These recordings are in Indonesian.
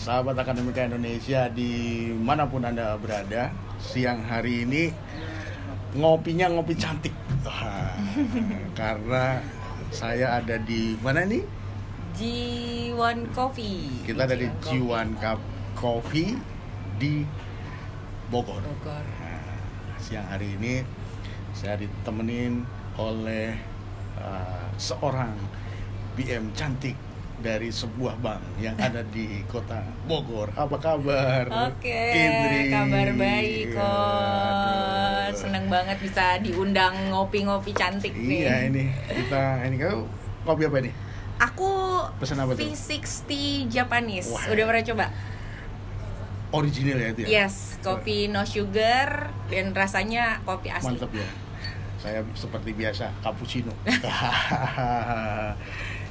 sahabat Akademika Indonesia dimanapun Anda berada. Siang hari ini ngopinya ngopi cantik. Karena saya ada di mana nih? G1 Coffee. Kita ada di G1 Coffee di Bogor. Siang hari ini saya ditemenin oleh seorang BM cantik dari sebuah bank yang ada di kota Bogor. Apa kabar? Oke, Indri? kabar baik kok. Seneng banget bisa diundang ngopi-ngopi cantik nih. Iya, ini kau kopi apa nih? Aku Pesan apa tuh? V60 Japanese. Wah. Udah pernah coba? Original ya itu ya? Yes, kopi no sugar dan rasanya kopi asli. Mantap ya. Saya seperti biasa cappuccino.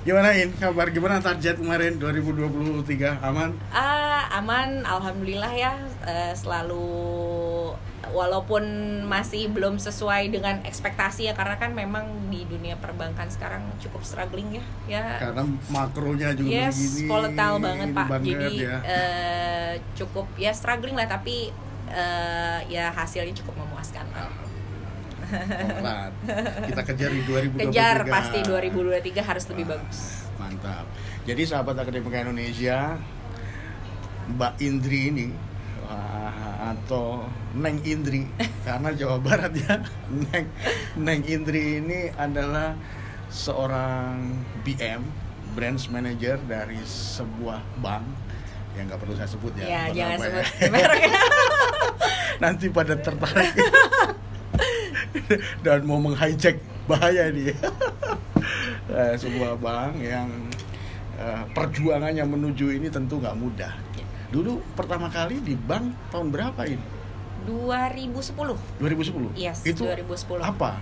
Gimana kabar? Gimana target kemarin 2023? Aman? Aman, alhamdulillah ya. Selalu walaupun masih belum sesuai dengan ekspektasi ya, karena kan memang di dunia perbankan sekarang cukup struggling ya. Karena makronya juga begini. Volatile banget Pak. Jadi ya. cukup ya struggling lah, tapi ya hasilnya cukup memuaskan. Coklat. Kita kejar di 2023. Kejar pasti 2023 harus lebih bagus. Mantap. Jadi sahabat Akademika Indonesia, Mbak Indri ini atau Neng Indri karena Jawa Barat ya. Neng Indri ini adalah seorang BM, branch manager dari sebuah bank yang nggak perlu saya sebut ya. Ya, jangan sebut mereknya. Nanti pada tertarik dan mau meng-hijack, bahaya dia. Sebuah bank yang perjuangannya menuju ini tentu nggak mudah. Dulu pertama kali di bank tahun berapa ini? 2010. 2010? Yes, itu 2010. Apa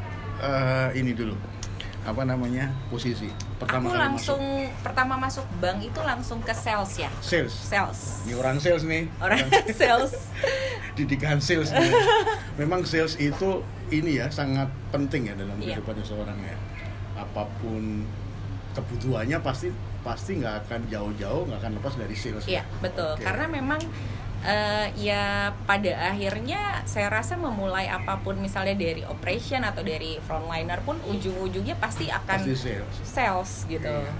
ini dulu? Apa namanya posisi? Aku langsung pertama masuk bank itu langsung ke sales ya. Sales. Ini orang sales nih. Orang sales. Didikan sales nih. Memang sales itu ini ya sangat penting ya dalam kehidupan seorang ya. Apapun kebutuhannya pasti nggak akan jauh-jauh, nggak akan lepas dari sales. Iya, betul. Okay. Karena memang ya pada akhirnya saya rasa memulai apapun, misalnya dari operation atau dari frontliner pun ujung-ujungnya pasti akan sales gitu. Iya.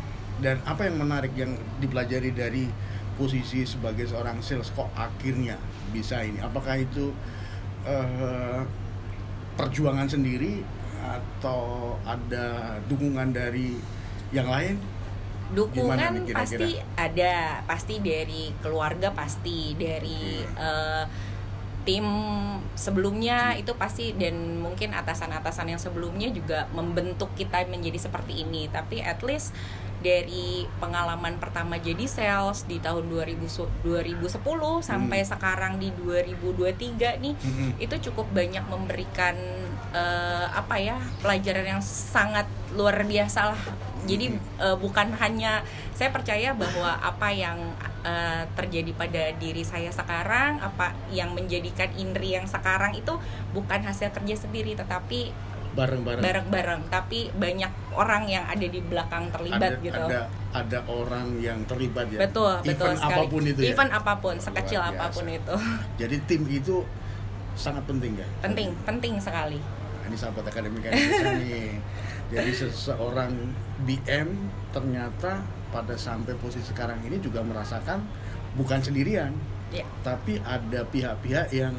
Dan apa yang menarik yang dipelajari dari posisi sebagai seorang sales kok akhirnya bisa ini? Apakah itu perjuangan sendiri atau ada dukungan dari yang lain? Dukungan pasti ada, pasti dari keluarga, pasti dari tim sebelumnya itu pasti, dan mungkin atasan-atasan yang sebelumnya juga membentuk kita menjadi seperti ini. Tapi at least dari pengalaman pertama jadi sales di tahun 2010 sampai sekarang di 2023 nih, itu cukup banyak memberikan pelajaran yang sangat luar biasa lah. Jadi bukan hanya, saya percaya bahwa apa yang terjadi pada diri saya sekarang, apa yang menjadikan Indri yang sekarang itu bukan hasil kerja sendiri, tetapi bareng-bareng. Tapi banyak orang yang ada di belakang terlibat gitu. Ada orang yang terlibat ya. Betul Event sekali. Apapun itu ya. Event apapun, sekecil apapun itu. Jadi tim itu sangat penting ya. Penting sekali. Ini sahabat Akademika Indonesia nih. Jadi seseorang BM ternyata pada sampai posisi sekarang ini juga merasakan bukan sendirian, tapi ada pihak-pihak yang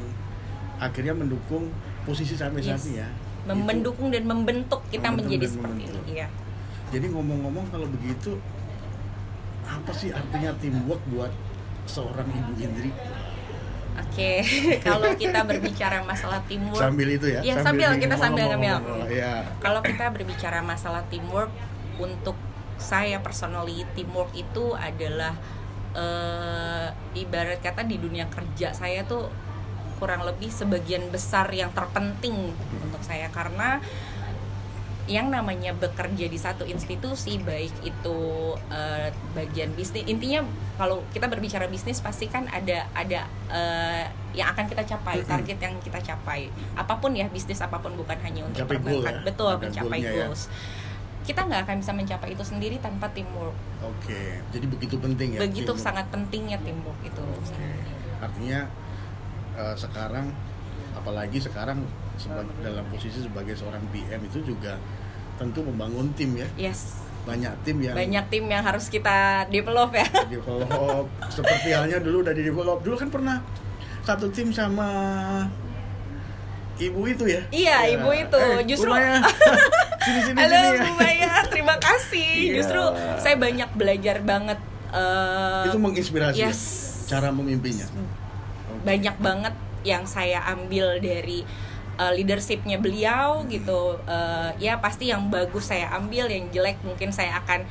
akhirnya mendukung posisi sampai saat ini ya. Mendukung dan membentuk kita menjadi seperti ini. Iya. Jadi ngomong-ngomong, kalau begitu apa sih artinya teamwork buat seorang Ibu Indri? Oke, kalau kita berbicara masalah teamwork, sambil itu ya? Ya, sambil ngambil. Ya. Kalau kita berbicara masalah teamwork, untuk saya personally, teamwork itu adalah ibarat kata di dunia kerja saya tuh kurang lebih sebagian besar yang terpenting untuk saya, karena yang namanya bekerja di satu institusi, baik itu bagian bisnis, intinya kalau kita berbicara bisnis pasti kan ada yang akan kita capai, target yang kita capai, apapun ya, bisnis apapun, bukan hanya untuk mencapai goal ya? Betul, mencapai goals. kita nggak akan bisa mencapai itu sendiri tanpa teamwork. Oke, jadi begitu penting ya. Begitu teamwork. Sangat pentingnya teamwork itu. Artinya sekarang, apalagi sekarang dalam posisi sebagai seorang PM itu juga tentu membangun tim ya. Yes. Banyak tim yang harus kita develop ya. Develop seperti halnya dulu udah di develop. Dulu kan pernah satu tim sama ibu itu ya. Iya, ibu itu. Justru sini halo ya. Bu Maya, terima kasih. Justru saya banyak belajar banget. Itu menginspirasi. Yes. Cara memimpinya. Banyak banget yang saya ambil dari leadershipnya beliau gitu. Ya pasti yang bagus saya ambil, yang jelek mungkin saya akan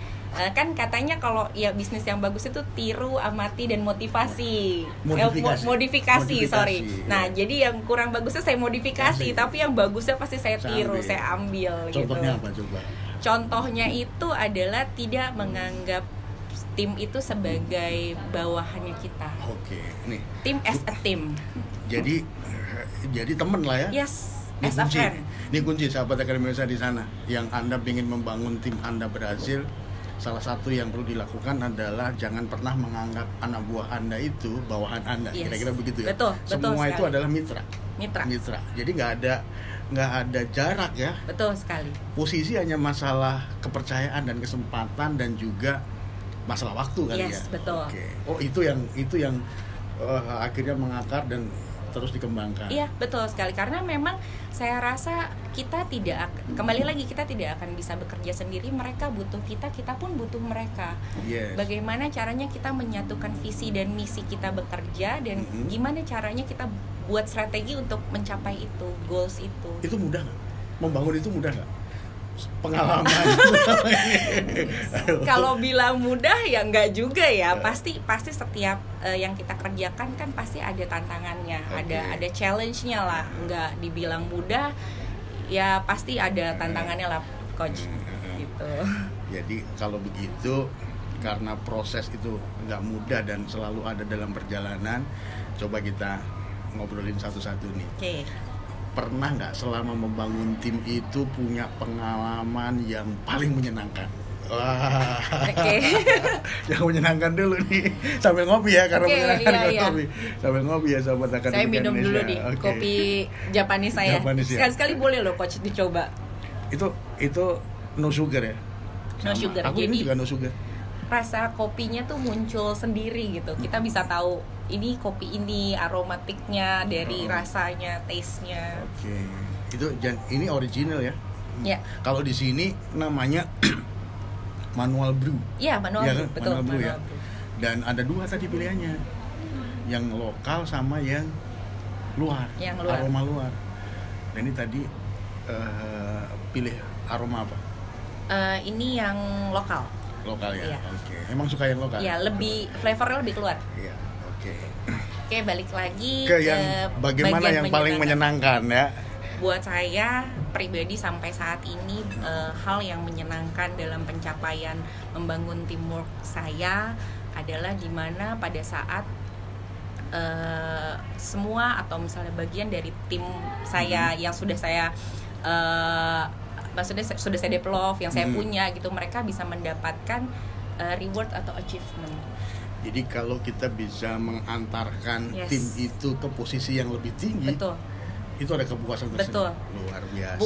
kan katanya kalau ya bisnis yang bagus itu tiru, amati dan modifikasi. Sorry. Nah, jadi yang kurang bagusnya saya modifikasi, tapi yang bagusnya pasti saya tiru, saya ambil. Contohnya gitu. apa coba? Contohnya itu adalah tidak menganggap tim itu sebagai bawahannya kita. Oke, nih. Tim as a team. Jadi teman lah ya. Yes. As a friend. Ini kunci sahabat Akademi Indonesia di sana. Yang Anda ingin membangun tim Anda berhasil, salah satu yang perlu dilakukan adalah jangan pernah menganggap anak buah Anda itu bawahan Anda. Yes. Kira-kira begitu ya. Betul Semua sekali. itu adalah mitra. Jadi nggak ada jarak ya. Betul sekali. Posisi hanya masalah kepercayaan dan kesempatan dan juga masalah waktu kali ya. Yes, betul. Oke. Oh, itu yang akhirnya mengakar dan terus dikembangkan. Iya, betul sekali. Karena memang saya rasa kita tidak akan bisa bekerja sendiri. Mereka butuh kita pun butuh mereka. Yes. Bagaimana caranya kita menyatukan visi dan misi kita bekerja, dan gimana caranya kita buat strategi untuk mencapai itu, goals itu. Itu mudah nggak? Membangun itu mudah nggak? Pengalaman. Kalau bilang mudah ya enggak juga ya. Pasti setiap yang kita kerjakan kan pasti ada tantangannya, ada challenge-nya lah. Enggak dibilang mudah, ya pasti ada tantangannya lah, coach. Gitu. Jadi kalau begitu, karena proses itu nggak mudah dan selalu ada dalam perjalanan, coba kita ngobrolin satu-satu nih. Oke. Pernah nggak selama membangun tim itu punya pengalaman yang paling menyenangkan? Wah, yang menyenangkan dulu nih, sambil ngopi ya, karena menyenangkan kopi. Sambil ngopi ya sahabat Akademi Indonesia. Saya minum dulu nih kopi Japanese saya. Sekali-sekali boleh loh coach dicoba. Itu no sugar ya? No sugar. Aku jadi ini juga no sugar. Rasa kopinya tuh muncul sendiri gitu. Kita bisa tahu ini kopi ini aromatiknya dari rasanya, taste-nya. Oke. Ini original ya? Ya. Kalau di sini namanya manual brew. Iya, manual brew, betul. Manual brew ya. Dan ada dua tadi pilihannya. Yang lokal sama yang luar. Aroma luar. Dan ini tadi pilih aroma apa? Ini yang lokal. Lokal ya. Iya. Oke. Emang suka yang lokal? Iya, flavornya lebih keluar. Iya. Oke, balik lagi ke yang bagaimana yang paling menyenangkan ya. Buat saya pribadi sampai saat ini hal yang menyenangkan dalam pencapaian membangun teamwork saya adalah dimana pada saat semua atau misalnya bagian dari tim saya yang sudah saya maksudnya sudah saya develop, yang saya punya gitu, mereka bisa mendapatkan reward atau achievement. Jadi kalau kita bisa mengantarkan tim itu ke posisi yang lebih tinggi, betul, itu ada kepuasan tersendiri. Luar biasa.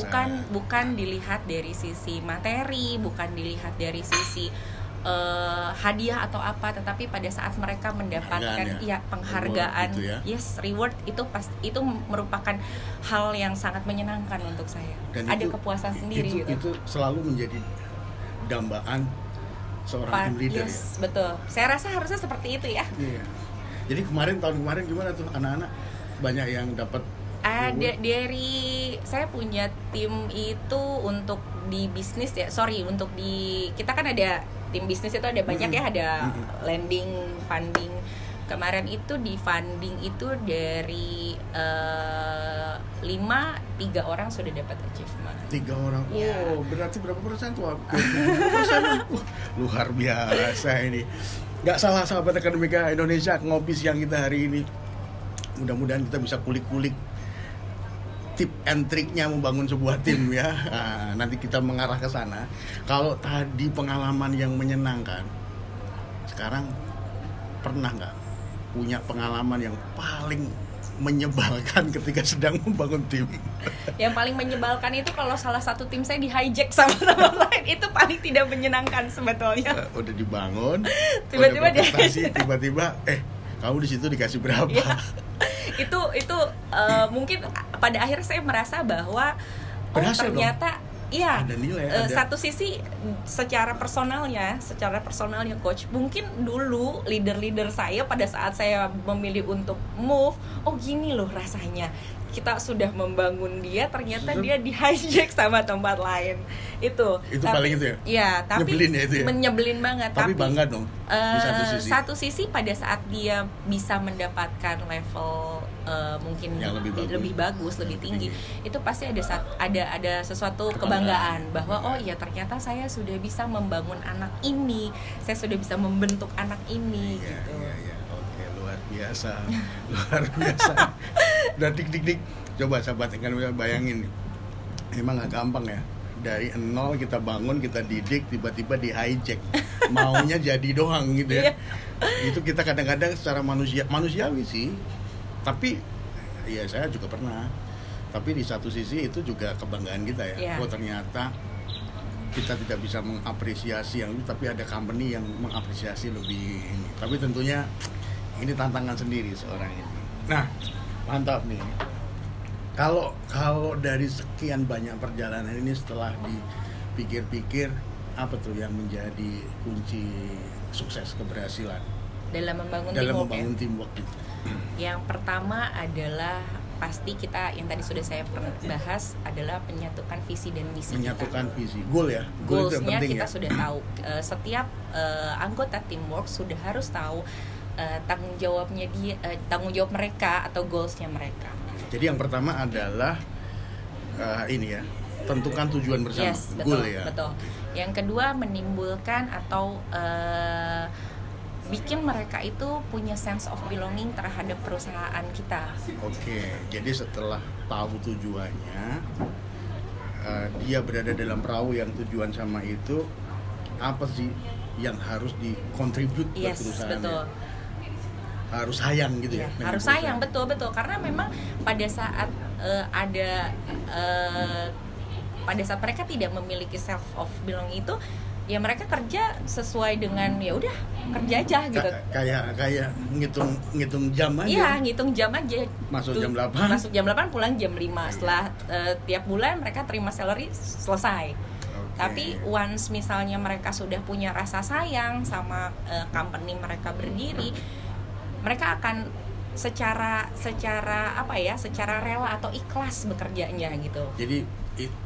Bukan dilihat dari sisi materi, bukan dilihat dari sisi hadiah atau apa, tetapi pada saat mereka mendapatkan penghargaan, reward gitu ya. Yes, reward itu merupakan hal yang sangat menyenangkan untuk saya. Dan ada kepuasan sendiri gitu. Itu selalu menjadi dambaan seorang tim leader. Yes, betul. Saya rasa harusnya seperti itu ya. Iya. Jadi tahun kemarin gimana tuh anak-anak banyak yang dapat? Ada dari saya punya tim itu untuk di bisnis ya. Untuk di kita kan ada tim bisnis itu ada banyak ya, ada lending, funding. Kemarin itu di funding itu dari 3 orang sudah dapat achievement. 3 orang. Oh, berarti berapa persen tuh? 70%. Luar biasa ini. Gak salah sahabat Akademika Indonesia, ngopi siang kita hari ini. Mudah-mudahan kita bisa kulik-kulik tip and triknya membangun sebuah tim ya. Nah, nanti kita mengarah ke sana. Kalau tadi pengalaman yang menyenangkan, sekarang pernah nggak punya pengalaman yang paling menyebalkan ketika sedang membangun tim? Yang paling menyebalkan itu kalau salah satu tim saya di hijack sama teman lain, itu paling tidak menyenangkan sebetulnya. Udah dibangun, tiba-tiba udah prestasi, tiba-tiba kamu di situ dikasih berapa? Ya, itu mungkin pada akhirnya saya merasa bahwa berhasil ternyata dong. Iya, ada nilai, ada. Satu sisi secara personalnya coach, mungkin dulu leader saya pada saat saya memilih untuk move, gini loh rasanya. Kita sudah membangun dia, ternyata dia di hijack sama tempat lain. Itu paling itu ya? Iya, tapi nyebelin ya itu ya? Menyebelin banget. Tapi bangga dong di satu sisi pada saat dia bisa mendapatkan level mungkin yang lebih bagus, lebih tinggi, itu pasti ada sesuatu kebanggaan bahwa iya ternyata saya sudah bisa membangun anak ini, saya sudah bisa membentuk anak ini gitu. Iya. Oke, luar biasa. Udah dik. Coba sahabat kan bayangin, emang gak gampang ya. Dari nol kita bangun, kita didik, tiba-tiba di hijack. Maunya jadi doang gitu ya. Itu kita kadang-kadang secara manusiawi sih. Tapi ya saya juga pernah. Tapi di satu sisi itu juga kebanggaan kita ya. Ternyata kita tidak bisa mengapresiasi yang itu, tapi ada company yang mengapresiasi lebih ini. Tapi tentunya ini tantangan sendiri seorang ini. Nah, mantap nih. Kalau dari sekian banyak perjalanan ini, setelah dipikir-pikir, apa tuh yang menjadi kunci sukses keberhasilan dalam membangun teamwork itu? Yang pertama adalah pasti kita, yang tadi sudah saya bahas, adalah menyatukan visi dan misi. Menyatukan visi, goal ya. Goalsnya kita sudah tahu. Setiap anggota teamwork sudah harus tahu tanggung jawab mereka atau goalsnya mereka. Jadi yang pertama adalah ini ya, tentukan tujuan bersama. Yes, betul, goal ya. Betul. Yang kedua, menimbulkan atau bikin mereka itu punya sense of belonging terhadap perusahaan kita. Oke, jadi setelah tahu tujuannya, dia berada dalam perahu yang tujuan sama itu, apa sih yang harus dikontribut buat perusahaannya? Betul. Harus sayang gitu ya. Harus sayang, betul karena memang pada saat pada saat mereka tidak memiliki self of belonging itu, ya mereka kerja sesuai dengan ya udah kerja aja gitu. Kayak ngitung jam aja. Iya, ngitung jam aja. Masuk jam 8, pulang jam 5. Setelah tiap bulan mereka terima salary, selesai. Tapi once misalnya mereka sudah punya rasa sayang sama company mereka berdiri, mereka akan secara rela atau ikhlas bekerjanya gitu. Jadi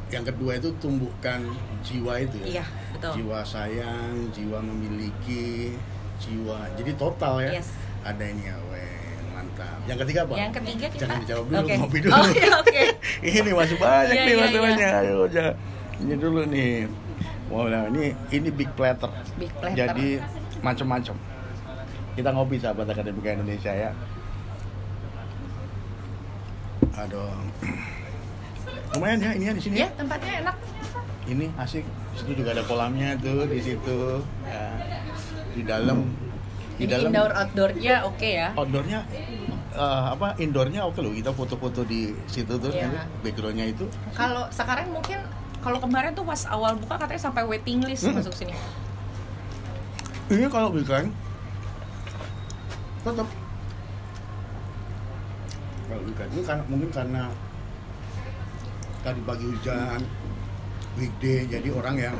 yang kedua itu tumbuhkan jiwa itu ya. Iya, betul. Jiwa sayang, jiwa memiliki, jiwa. Jadi total ya. Yes. Ada ini ya, mantap. Yang ketiga apa? Yang ketiga kita jangan dijawab dulu, ngopi dulu. Oke. Ini masih banyak banyak. Ayo jangan. Ini dulu nih. Wow, ini big platter. Jadi macam-macam. Kita ngopi sahabat Akademika Indonesia ya. Aduh. Lumayan ya, ini di sini. Ya, tempatnya enak. Ini asik. Di situ juga ada kolamnya tuh, di situ. Ya. Di dalam. Indoor outdoornya oke ya. Outdoornya indoornya oke loh. Kita foto-foto di situ tuh, backgroundnya itu. Kalau sekarang mungkin, kalau kemarin tuh pas awal buka katanya sampai waiting list masuk sini. Ini kalau weekend tetap. Kalau weekend ini kan mungkin karena tadi pagi hujan, weekday, jadi orang yang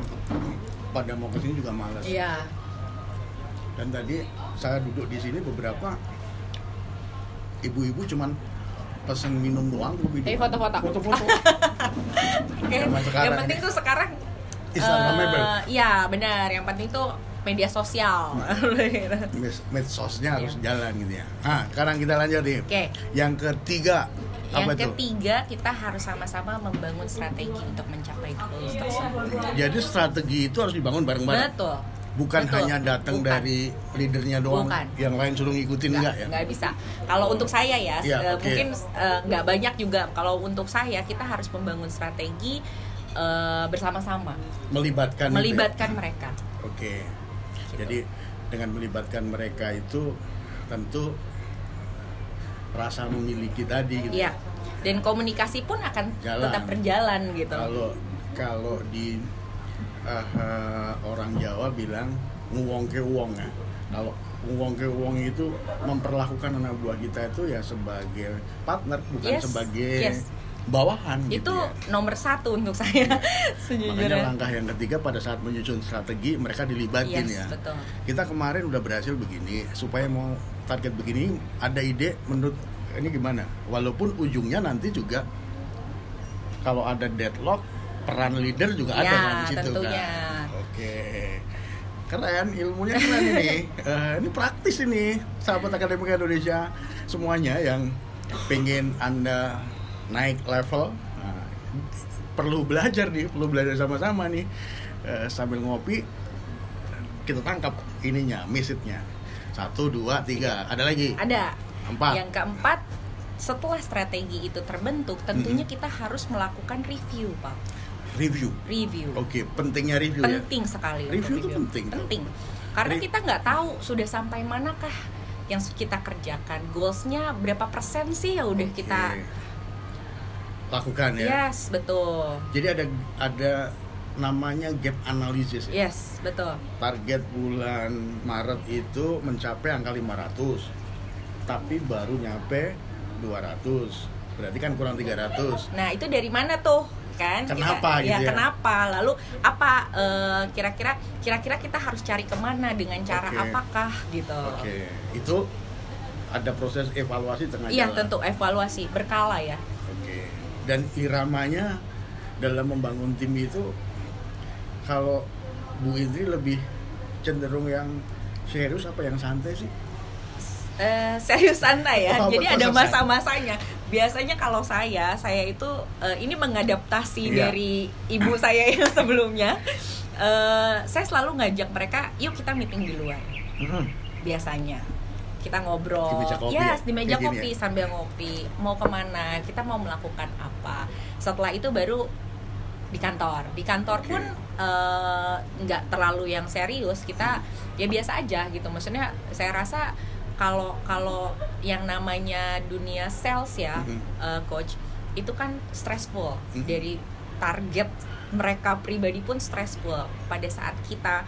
pada mau kesini juga malas. Iya. Dan tadi saya duduk di sini, beberapa ibu-ibu cuman pesen minum doang, kopi doang. Foto-foto. Yang penting tuh sekarang iya benar, yang penting tuh media sosial. Medsosnya harus jalan gitu ya. Nah, sekarang kita lanjut nih. Yang ketiga. Yang ketiga, kita harus sama-sama membangun strategi untuk mencapai goals tersebut. Jadi strategi itu harus dibangun bareng-bareng. Betul. Bukan Betul. hanya datang Bukan. dari leadernya doang, Bukan. yang lain suruh ngikutin enggak ya? Nggak bisa. Kalau untuk saya ya, Ya, oke. mungkin nggak banyak juga. Kalau untuk saya, kita harus membangun strategi bersama-sama, Melibatkan mereka. Oke. Gitu. Jadi dengan melibatkan mereka itu tentu rasa memiliki tadi gitu. Iya. Dan komunikasi pun akan Jalan. tetap berjalan gitu. Kalau di orang Jawa bilang nguwong ke uwong ya. Kalau nguwong ke uwong itu memperlakukan anak buah kita itu ya sebagai partner, bukan Yes, sebagai yes. bawahan Itu gitu ya. nomor 1 untuk saya Makanya sejujurnya. langkah yang ketiga pada saat menyusun strategi mereka dilibatin Yes, ya. betul. Kita kemarin udah berhasil begini, supaya mau target begini ada ide menurut ini gimana? Walaupun ujungnya nanti juga kalau ada deadlock, peran leader juga ada Ya, kan di situ tentunya. kan. Oke. Keren, ilmunya keren ini. Ini praktis ini, sahabat Akademika Indonesia semuanya yang pengen Anda naik level, nah, perlu belajar sama-sama nih. Sambil ngopi kita tangkap ininya, message-nya. 1, 2, 3. Ada lagi? Ada. 4. Yang keempat, setelah strategi itu terbentuk, tentunya kita harus melakukan review, Pak. Review. Oke, pentingnya review ya. Penting sekali. Review untuk itu penting. Karena kita nggak tahu sudah sampai manakah yang kita kerjakan. Goalsnya berapa persen sih ya udah kita lakukan ya. Yes, betul. Jadi ada namanya gap analysis ya. Yes, betul. Target bulan Maret itu mencapai angka 500, tapi baru nyampe 200. Berarti kan kurang 300. Nah, itu dari mana tuh? Kan Kenapa kita, gitu ya? Kenapa? Lalu apa kira-kira kita harus cari kemana dengan cara Oke. apakah gitu. Oke. Itu ada proses evaluasi tengah Iya, jalan. tentu evaluasi berkala ya. Oke. Dan iramanya dalam membangun tim itu, kalau Bu Indri lebih cenderung yang serius apa yang santai sih? Serius santai ya. Oh, Jadi betul, ada santai. masa-masanya. Biasanya kalau saya itu ini mengadaptasi Iya. dari ibu saya yang sebelumnya. Saya selalu ngajak mereka, yuk kita meeting di luar. Biasanya kita ngobrol, Di meja kopi yes, ya? di meja Kayak gini kopi ya? sambil ngopi. Mau kemana? Kita mau melakukan apa? Setelah itu baru di kantor. Di kantor pun nggak terlalu yang serius. Kita ya biasa aja gitu. Maksudnya saya rasa kalau yang namanya dunia sales ya, coach, itu kan stressful. Dari target mereka pribadi pun stressful. Pada saat kita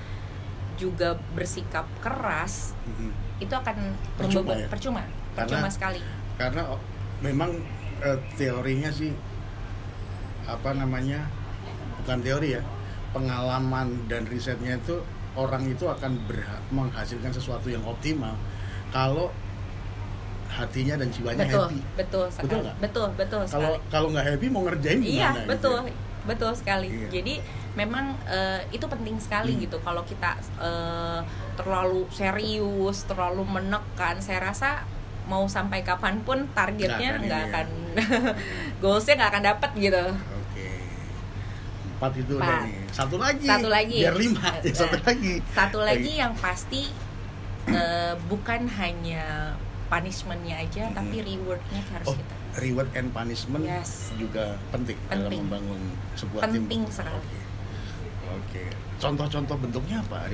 juga bersikap keras, itu akan percuma sekali. Karena memang teorinya sih bukan teori ya, pengalaman dan risetnya itu orang itu akan menghasilkan sesuatu yang optimal kalau hatinya dan jiwanya happy. Betul sekali. Betul sekali. Kalau nggak happy mau ngerjain gimana? Iya, gitu ya? betul sekali. Iya. Jadi memang itu penting sekali gitu. Kalau kita terlalu serius, terlalu menekan, saya rasa mau sampai kapanpun targetnya nggak akan goalsnya nggak akan dapat gitu. Oke. 4 itu udah nih. Satu lagi. Biar 5. Satu lagi yang pasti bukan hanya punishment-nya aja, tapi reward-nya harus kita. Reward and punishment juga penting dalam membangun sebuah tim. Penting sekali. Oke. Contoh-contoh bentuknya apa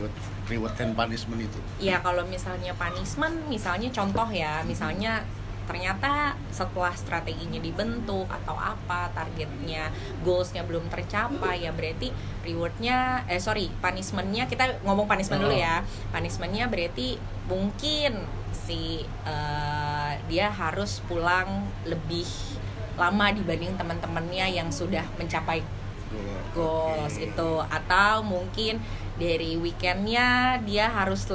reward and punishment itu? Ya kalau misalnya punishment, misalnya contoh ya, misalnya ternyata setelah strateginya dibentuk atau apa targetnya, goalsnya belum tercapai, ya berarti punishmentnya, kita ngomong punishment dulu ya. Punishmentnya berarti mungkin dia harus pulang lebih lama dibanding teman-temannya yang sudah mencapai goals itu, atau mungkin dari weekendnya dia harus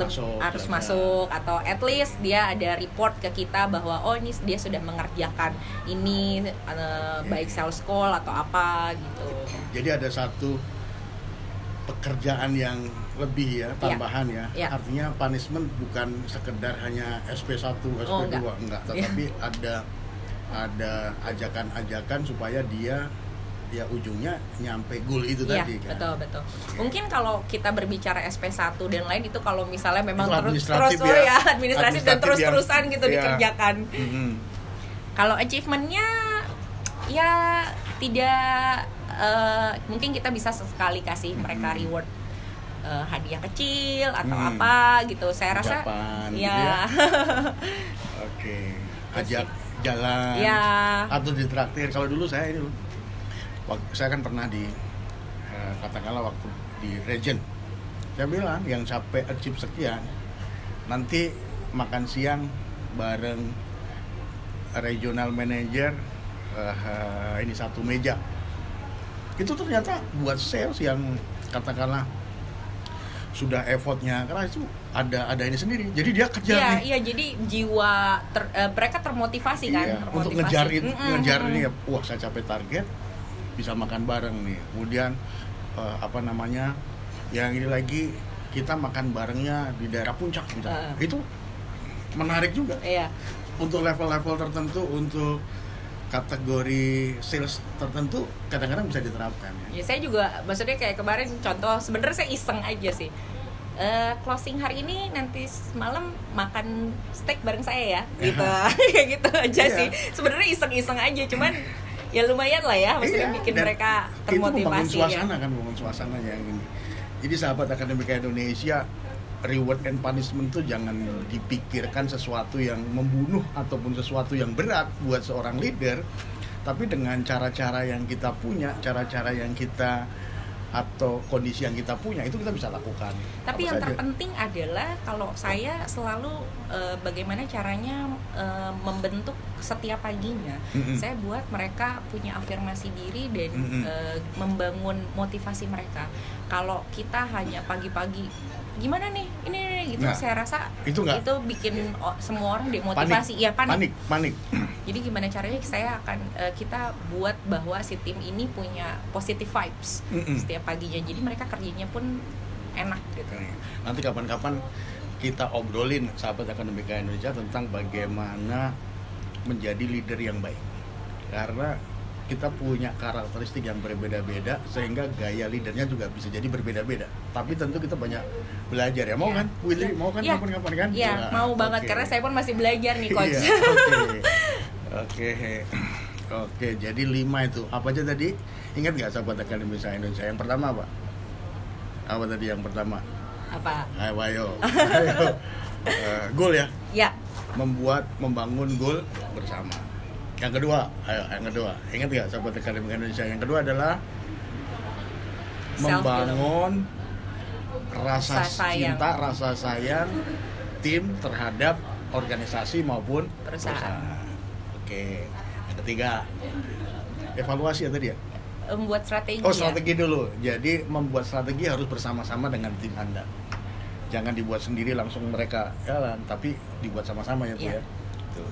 masuk, atau at least dia ada report ke kita bahwa ini dia sudah mengerjakan ini, baik sales call atau apa gitu. Jadi ada satu pekerjaan yang lebih ya, tambahan ya. Artinya punishment bukan sekedar hanya SP1, SP2 enggak, tetapi ada ajakan-ajakan supaya dia ya ujungnya nyampe goal itu tadi kan. Betul. Mungkin kalau kita berbicara SP1 dan lain itu kalau misalnya memang terus administratif dan terus-terusan gitu dikerjakan. Kalau achievementnya ya tidak, mungkin kita bisa sekali kasih mereka reward, hadiah kecil atau apa gitu. Saya rasa Japan, ya. Gitu ya. Oke, ajak jalan atau ditraktir. Kalau dulu saya ini loh, saya kan pernah di katakanlah waktu di Regent, saya bilang yang sampai achieve sekian nanti makan siang bareng regional manager, ini satu meja. Itu ternyata buat sales yang katakanlah sudah effortnya karena itu ada ini sendiri, jadi dia kerja nih. Iya, jadi jiwa mereka termotivasi kan, untuk ngejar ini ya, wah saya capai target bisa makan bareng nih, kemudian yang ini lagi kita makan barengnya di daerah puncak gitu. Itu menarik juga untuk level-level tertentu, untuk kategori sales tertentu kadang-kadang bisa diterapkan ya. Saya juga maksudnya kayak kemarin contoh, sebenarnya saya iseng aja sih, closing hari ini nanti malam makan steak bareng saya ya gitu. Kayak gitu aja sih sebenarnya, iseng-iseng aja, cuman ya lumayan lah ya, maksudnya bikin mereka termotivasi. Itu membangun suasana yang ini. Jadi sahabat Akademika Indonesia, reward and punishment itu jangan dipikirkan sesuatu yang membunuh ataupun sesuatu yang berat buat seorang leader, tapi dengan cara-cara yang kita punya, cara-cara yang kita atau kondisi yang kita punya itu kita bisa lakukan. Tapi yang terpenting adalah kalau saya selalu bagaimana caranya membentuk setiap paginya. Saya buat mereka punya afirmasi diri dan membangun motivasi mereka. Kalau kita hanya pagi-pagi gimana nih ini gitu, saya rasa itu bikin semua orang demotivasi, panik. Jadi gimana caranya kita buat bahwa si tim ini punya positive vibes setiap paginya, jadi mereka kerjanya pun enak gitu. Nanti kapan-kapan kita obrolin sahabat Akademika Indonesia tentang bagaimana menjadi leader yang baik, karena kita punya karakteristik yang berbeda-beda sehingga gaya leadernya juga bisa jadi berbeda-beda. Tapi tentu kita banyak belajar ya. Mau kan? Willy mau kan kapan-kapan kan? Iya, mau banget karena saya pun masih belajar nih, Coach. Oke, jadi 5 itu. Apa aja tadi? Ingat enggak sahabat Akademika Indonesia? Yang pertama apa? Apa tadi yang pertama? Apa? Ayo. Goal ya? Iya. Membangun goal bersama. Yang kedua, ingat nggak sahabat Akademika Indonesia? Yang kedua adalah membangun rasa cinta, rasa sayang tim terhadap organisasi maupun perusahaan. Oke. Yang ketiga, evaluasi ya tadi ya? Membuat strategi. Strategi dulu. Jadi membuat strategi harus bersama-sama dengan tim Anda. Jangan dibuat sendiri langsung mereka jalan, tapi dibuat sama-sama ya, Bu ya.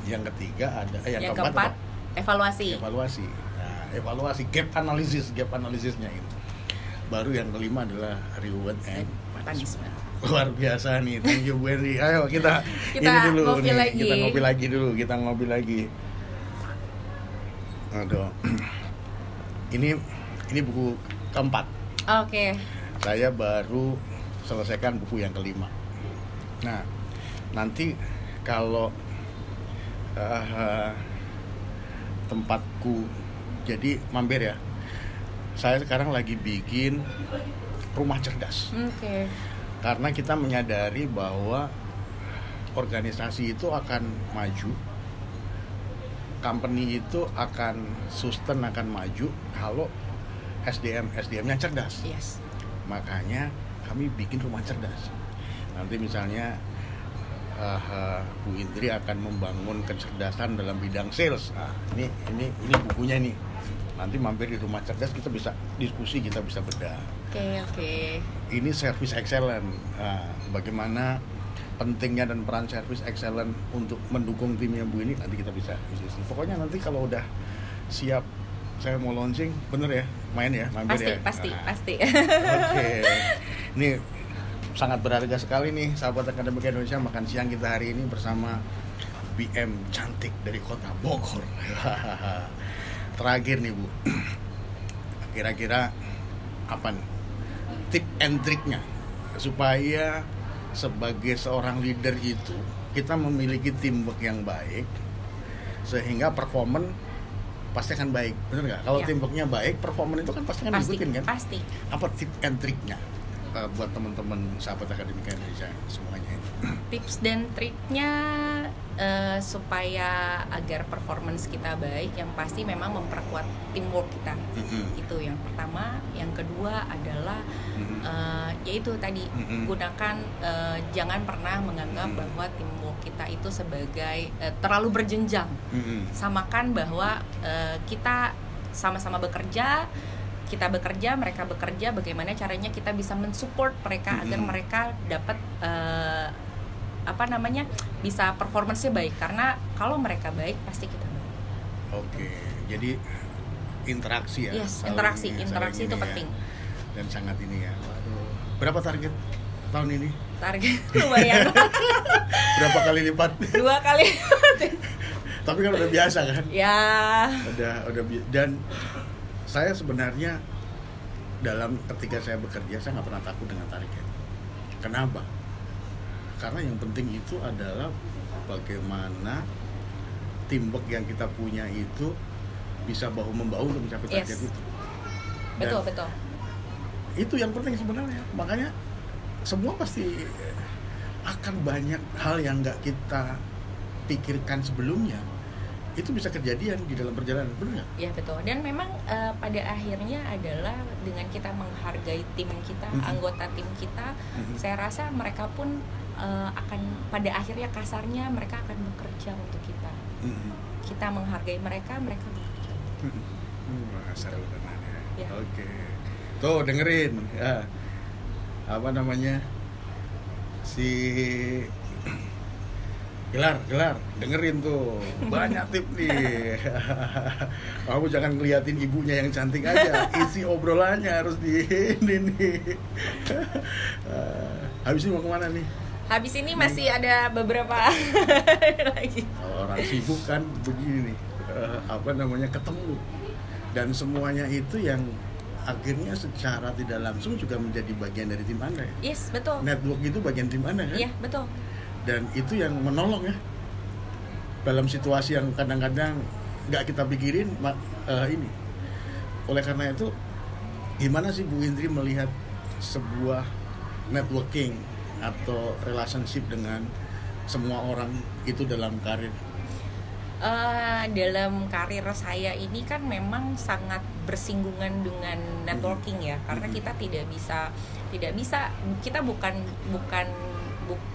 Yang ketiga ada yang keempat evaluasi. Nah, evaluasi gap analisisnya itu. Baru yang kelima adalah reward and punishment. Luar biasa nih, thank you Bu Henry. Ayo kita ini dulu ngopi nih, lagi. kita ngopi lagi. Aduh. Ini buku keempat. Oke. Saya baru selesaikan buku yang kelima. Nah, nanti kalau tempatku jadi mampir ya. Saya sekarang lagi bikin rumah cerdas. Karena kita menyadari bahwa organisasi itu akan maju, company itu akan sustain, akan maju kalau SDM-nya cerdas. Yes. Makanya kami bikin rumah cerdas. Nanti misalnya Bu Indri akan membangun kecerdasan dalam bidang sales. Nah, ini bukunya nih. Nanti mampir di rumah cerdas, kita bisa diskusi, kita bisa bedah. Oke. Ini service excellent. Nah, bagaimana pentingnya dan peran service excellent untuk mendukung timnya Bu ini, nanti kita bisa diskusi. Pokoknya nanti kalau udah siap saya mau launching, bener ya, main ya, mampir pasti. Oke. Ini sangat berharga sekali nih sahabat Akademika Indonesia, makan siang kita hari ini bersama BM cantik dari kota Bogor. Terakhir nih Bu, kira-kira apa nih tip and triknya supaya sebagai seorang leader itu kita memiliki teamwork yang baik sehingga performance pasti akan baik, benar nggak? Kalau teamworknya baik, performance itu kan pasti akan diikutin kan? Pasti. Apa tip and triknya buat teman-teman sahabat Akademika Indonesia semuanya itu? Tips dan triknya supaya agar performance kita baik, yang pasti memang memperkuat teamwork kita. Itu yang pertama. Yang kedua adalah yaitu tadi gunakan, jangan pernah menganggap bahwa teamwork kita itu sebagai terlalu berjenjang. Samakan bahwa kita sama-sama bekerja, kita bekerja, mereka bekerja, bagaimana caranya kita bisa mensupport mereka agar mereka dapat bisa performance-nya baik, karena kalau mereka baik pasti kita baik. Oke, jadi interaksi ya. Yes, interaksi itu penting. Dan sangat ini ya. Waduh. Berapa target tahun ini? Target lumayan. Berapa kali lipat? 2 kali. Tapi kan udah biasa kan? Ya. Udah dan saya sebenarnya ketika saya bekerja saya nggak pernah takut dengan target. Kenapa? Karena yang penting itu adalah bagaimana teamwork yang kita punya itu bisa bahu membahu untuk mencapai target itu. Betul. Itu yang penting sebenarnya. Makanya semua pasti akan banyak hal yang nggak kita pikirkan sebelumnya. Itu bisa kejadian di dalam perjalanan, benar nggak? Ya betul. Dan memang pada akhirnya adalah dengan kita menghargai tim kita, anggota tim kita, saya rasa mereka pun akan pada akhirnya kasarnya mereka akan bekerja untuk kita. Kita menghargai mereka bekerja. Asal ya. Oke. Tuh dengerin ya. Si Gelar, dengerin tuh, banyak tip nih. Kamu jangan ngeliatin ibunya yang cantik aja, isi obrolannya harus di ini nih. Habis ini mau kemana nih? Habis ini masih ada beberapa lagi. Kalau orang sibuk kan begini nih, ketemu. Dan semuanya itu yang akhirnya secara tidak langsung juga menjadi bagian dari tim Anda ya? Yes, betul. Network itu bagian tim Anda kan? Iya, betul. Dan itu yang menolong ya dalam situasi yang kadang-kadang nggak kita pikirin ini. Oleh karena itu, gimana sih Bu Indri melihat sebuah networking atau relationship dengan semua orang itu dalam karir? Dalam karir saya ini kan memang sangat bersinggungan dengan networking ya, karena kita tidak bisa kita bukan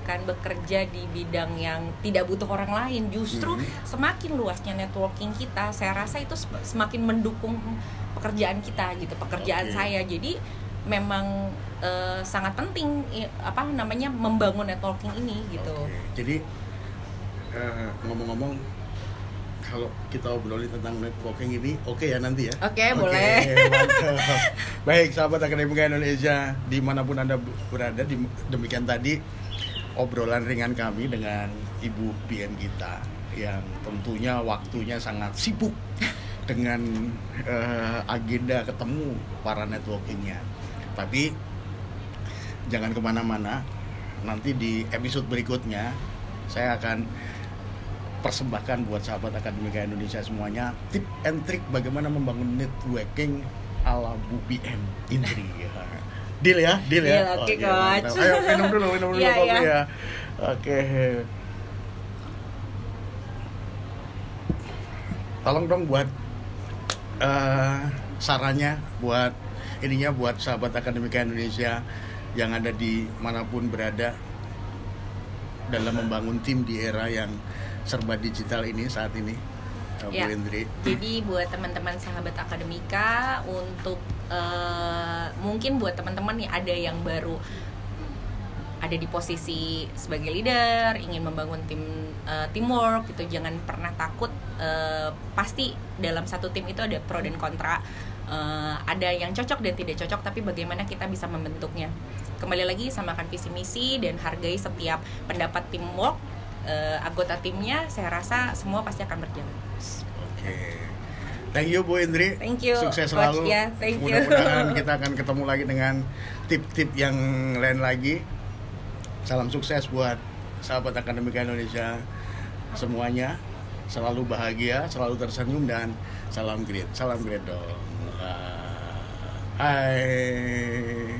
bekerja di bidang yang tidak butuh orang lain. Justru semakin luasnya networking kita, saya rasa itu semakin mendukung pekerjaan kita gitu, pekerjaan saya. Jadi memang sangat penting membangun networking ini gitu. Jadi ngomong-ngomong, kalau kita obrolin tentang networking ini, ya nanti ya? Boleh. Baik, sahabat Akademika Indonesia, dimanapun Anda berada, demikian tadi obrolan ringan kami dengan Ibu PM kita yang tentunya waktunya sangat sibuk dengan agenda ketemu para networkingnya. Tapi jangan kemana-mana, nanti di episode berikutnya saya akan persembahkan buat sahabat Akademika Indonesia semuanya tip and trick bagaimana membangun networking ala Bu PM Indri. Deal ya? Oke, Coach. Ayo minum dulu kopi ya. Oke. Tolong dong buat sarannya buat sahabat Akademika Indonesia yang ada di manapun berada dalam membangun tim di era yang serba digital ini saat ini. Bu Indri. Jadi buat teman-teman sahabat Akademika, untuk mungkin buat teman-teman nih ada yang baru ada di posisi sebagai leader, ingin membangun teamwork gitu, jangan pernah takut. Pasti dalam satu tim itu ada pro dan kontra, ada yang cocok dan tidak cocok, tapi bagaimana kita bisa membentuknya. Kembali lagi, samakan visi misi dan hargai setiap pendapat teamwork anggota timnya. Saya rasa semua pasti akan berjalan. Oke. Thank you Bu Indri. Thank you. Sukses selalu. Ya, thank you. Mudah-mudahan kita akan ketemu lagi dengan tip-tip yang lain lagi. Salam sukses buat sahabat Akademika Indonesia semuanya. Selalu bahagia, selalu tersenyum, dan salam great dong. Hai.